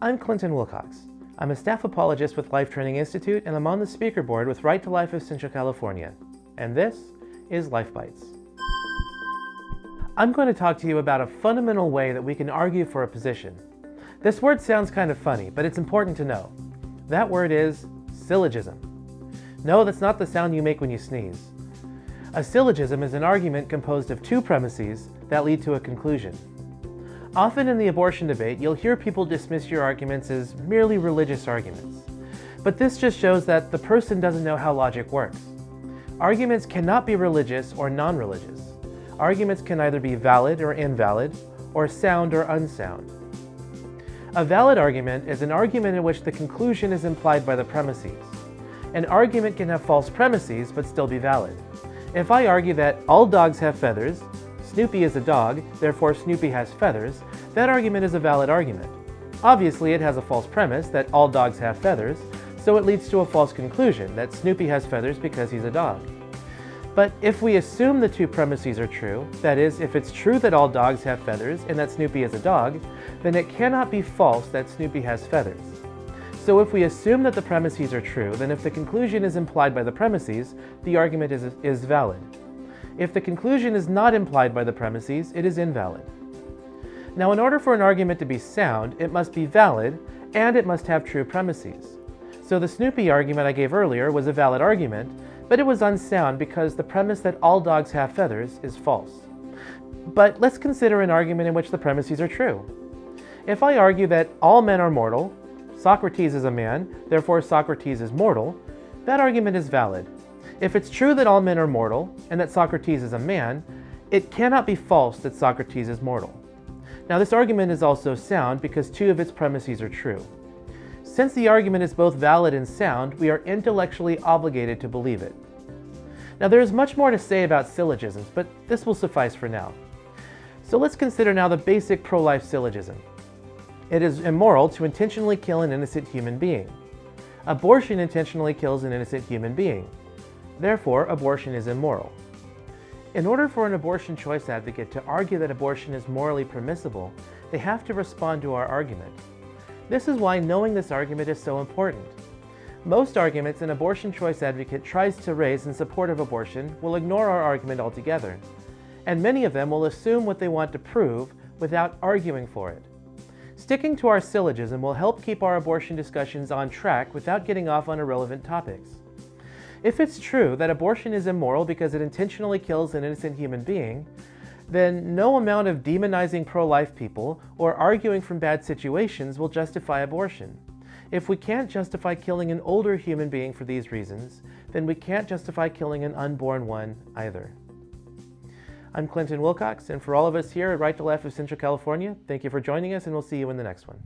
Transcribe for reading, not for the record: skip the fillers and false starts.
I'm Clinton Wilcox. I'm a staff apologist with Life Training Institute, and I'm on the speaker board with Right to Life of Central California. And this is Lifebytes. I'm going to talk to you about a fundamental way that we can argue for a position. This word sounds kind of funny, but it's important to know. That word is syllogism. No, that's not the sound you make when you sneeze. A syllogism is an argument composed of two premises that lead to a conclusion. Often in the abortion debate, you'll hear people dismiss your arguments as merely religious arguments. But this just shows that the person doesn't know how logic works. Arguments cannot be religious or non-religious. Arguments can either be valid or invalid, or sound or unsound. A valid argument is an argument in which the conclusion is implied by the premises. An argument can have false premises but still be valid. If I argue that all dogs have feathers, Snoopy is a dog, therefore Snoopy has feathers, that argument is a valid argument. Obviously, it has a false premise that all dogs have feathers, so it leads to a false conclusion that Snoopy has feathers because he's a dog. But if we assume the two premises are true, that is, if it's true that all dogs have feathers and that Snoopy is a dog, then it cannot be false that Snoopy has feathers. So if we assume that the premises are true, then if the conclusion is implied by the premises, the argument is valid. If the conclusion is not implied by the premises, it is invalid. Now, in order for an argument to be sound, it must be valid, and it must have true premises. So the Snoopy argument I gave earlier was a valid argument, but it was unsound because the premise that all dogs have feathers is false. But let's consider an argument in which the premises are true. If I argue that all men are mortal, Socrates is a man, therefore Socrates is mortal, that argument is valid. If it's true that all men are mortal, and that Socrates is a man, it cannot be false that Socrates is mortal. Now, this argument is also sound because two of its premises are true. Since the argument is both valid and sound, we are intellectually obligated to believe it. Now, there is much more to say about syllogisms, but this will suffice for now. So let's consider now the basic pro-life syllogism. It is immoral to intentionally kill an innocent human being. Abortion intentionally kills an innocent human being. Therefore, abortion is immoral. In order for an abortion choice advocate to argue that abortion is morally permissible, they have to respond to our argument. This is why knowing this argument is so important. Most arguments an abortion choice advocate tries to raise in support of abortion will ignore our argument altogether, and many of them will assume what they want to prove without arguing for it. Sticking to our syllogism will help keep our abortion discussions on track without getting off on irrelevant topics. If it's true that abortion is immoral because it intentionally kills an innocent human being, then no amount of demonizing pro-life people or arguing from bad situations will justify abortion. If we can't justify killing an older human being for these reasons, then we can't justify killing an unborn one either. I'm Clinton Wilcox, and for all of us here at Right to Life of Central California, thank you for joining us, and we'll see you in the next one.